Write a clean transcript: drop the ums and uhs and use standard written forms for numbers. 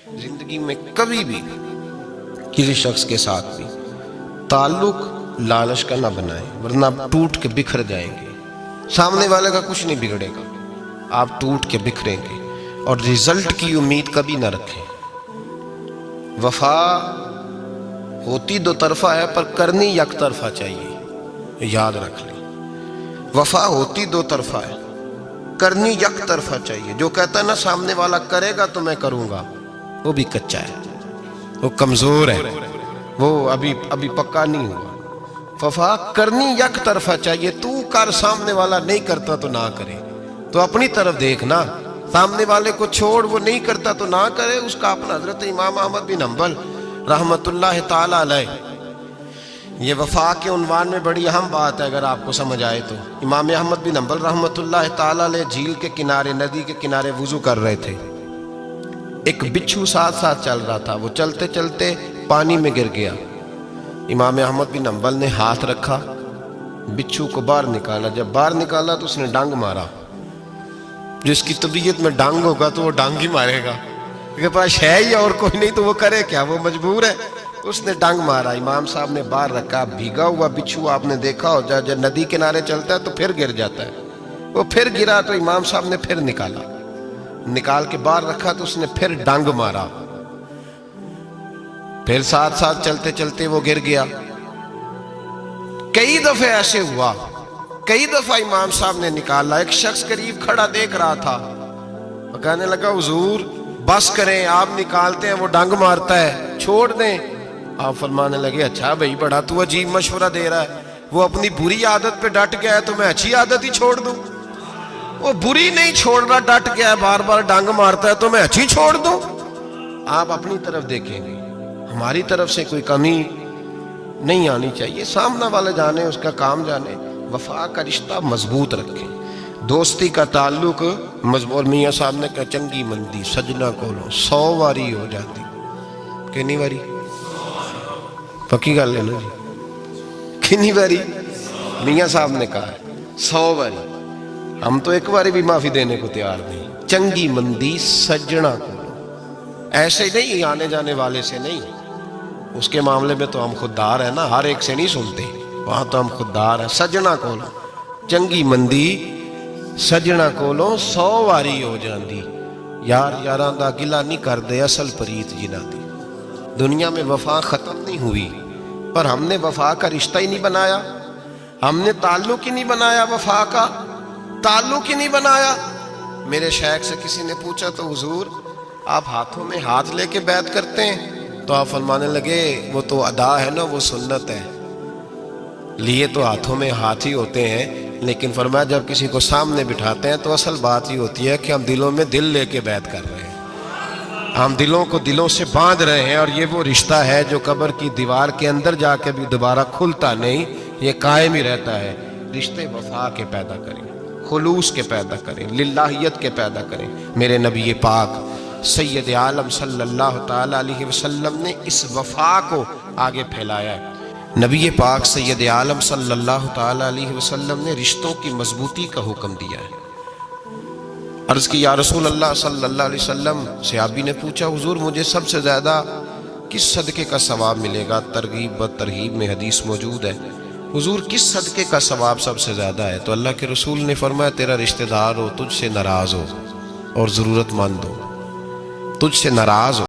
زندگی میں کبھی بھی کسی شخص کے ساتھ بھی تعلق لالچ کا نہ بنائیں، ورنہ آپ ٹوٹ کے بکھر جائیں گے۔ سامنے والے کا کچھ نہیں بگڑے گا، آپ ٹوٹ کے بکھریں گے، اور رزلٹ کی امید کبھی نہ رکھیں۔ وفا ہوتی دو طرفہ ہے پر کرنی یک طرفہ چاہیے، یاد رکھ لیں۔ وفا ہوتی دو طرفہ ہے، کرنی یک طرفہ چاہیے۔ جو کہتا ہے نا سامنے والا کرے گا تو میں کروں گا، وہ بھی کچا ہے، وہ کمزور ہے، وہ ابھی پکا نہیں ہوا۔ وفا کرنی یک طرفہ چاہیے، تو کر، سامنے والا نہیں کرتا تو نہ کرے۔ تو اپنی طرف دیکھنا، سامنے والے کو چھوڑ، وہ نہیں کرتا تو نہ کرے، اس کا اپنا۔ حضرت امام احمد بن حنبل رحمت اللہ تعالی علیہ، یہ وفا کے عنوان میں بڑی اہم بات ہے اگر آپ کو سمجھ آئے تو۔ امام احمد بن حنبل رحمت اللہ تعالی علیہ جھیل کے کنارے، ندی کے کنارے وضو کر رہے تھے۔ ایک بچھو ساتھ ساتھ چل رہا تھا، وہ چلتے چلتے پانی میں گر گیا۔ امام احمد بن حنبل نے ہاتھ رکھا، بچھو کو باہر نکالا۔ جب باہر نکالا تو اس نے ڈانگ مارا۔ جس کی طبیعت میں ڈانگ ہوگا تو وہ ڈانگ ہی مارے گا، کے پاس ہے ہی اور کوئی نہیں تو وہ کرے کیا، وہ مجبور ہے۔ اس نے ڈانگ مارا، امام صاحب نے باہر رکھا۔ بھیگا ہوا بچھو آپ نے دیکھا ہو، جب ندی کنارے چلتا ہے تو پھر گر جاتا ہے۔ وہ پھر گرا تو امام صاحب نے پھر نکال کے باہر رکھا تو اس نے پھر ڈانگ مارا۔ پھر ساتھ ساتھ چلتے چلتے وہ گر گیا۔ کئی دفعہ ایسے ہوا، کئی دفعہ امام صاحب نے نکالا۔ ایک شخص قریب کھڑا دیکھ رہا تھا، وہ کہنے لگا حضور بس کریں، آپ نکالتے ہیں وہ ڈانگ مارتا ہے، چھوڑ دیں۔ آپ فرمانے لگے اچھا بھائی، بڑا تو عجیب مشورہ دے رہا ہے۔ وہ اپنی بری عادت پہ ڈٹ گیا ہے تو میں اچھی عادت ہی چھوڑ دوں؟ وہ بری نہیں چھوڑ رہا، ڈٹ گیا ہے، بار بار ڈانگ مارتا ہے تو میں اچھی چھوڑ دوں؟ آپ اپنی طرف دیکھیں گے، ہماری طرف سے کوئی کمی نہیں آنی چاہیے۔ سامنا والے جانے، اس کا کام جانے۔ وفا کا رشتہ مضبوط رکھیں، دوستی کا تعلق مضبوط۔ میاں صاحب نے کہا چنگی مندی سجنا کولو 100 واری ہو جاتی، کتنی واری؟ پکی گل ہے نا جی، کتنی واری؟ میاں صاحب نے کہا 100 واری۔ ہم تو ایک باری بھی معافی دینے کو تیار نہیں۔ چنگی مندی سجنا کولو، ایسے نہیں آنے جانے والے سے نہیں، اس کے معاملے میں تو ہم خوددار ہیں نا، ہر ایک سے نہیں سنتے، وہاں تو ہم خوددار ہیں۔ سجنا کولو چنگی مندی سجنا کولو 100 واری ہو جاندی، یار یاراں دا گلا نہیں کر دے اصل پریت جنہ دی۔ دنیا میں وفا ختم نہیں ہوئی، پر ہم نے وفا کا رشتہ ہی نہیں بنایا، ہم نے تعلق ہی نہیں بنایا، وفا کا تعلق ہی نہیں بنایا۔ میرے شیخ سے کسی نے پوچھا تو حضور آپ ہاتھوں میں ہاتھ لے کے بیعت کرتے ہیں؟ تو آپ فرمانے لگے وہ تو ادا ہے نا، وہ سنت ہے، لیے تو ہاتھوں میں ہاتھ ہی ہوتے ہیں، لیکن فرمایا جب کسی کو سامنے بٹھاتے ہیں تو اصل بات یہ ہوتی ہے کہ ہم دلوں میں دل لے کے بیعت کر رہے ہیں، ہم دلوں کو دلوں سے باندھ رہے ہیں، اور یہ وہ رشتہ ہے جو قبر کی دیوار کے اندر جا کے بھی دوبارہ کھلتا نہیں، یہ قائم ہی رہتا ہے۔ رشتے وفا کے پیدا کریں، خلوص کے پیدا کریں، للہیت کے پیدا کریں۔ میرے نبی پاک سید عالم صلی اللہ تعالی علیہ وسلم نے اس وفا کو آگے پھیلایا ہے۔ نبی پاک سید عالم صلی اللہ تعالی علیہ وسلم نے رشتوں کی مضبوطی کا حکم دیا ہے۔ عرض کی یا رسول اللہ صلی اللہ علیہ وسلم، صحابی نے پوچھا حضور مجھے سب سے زیادہ کس صدقے کا ثواب ملے گا؟ ترغیب و ترہیب میں حدیث موجود ہے، حضور کس صدقے کا ثواب سب سے زیادہ ہے؟ تو اللہ کے رسول نے فرمایا تیرا رشتہ دار ہو، تجھ سے ناراض ہو اور ضرورت مند ہو، تجھ سے ناراض ہو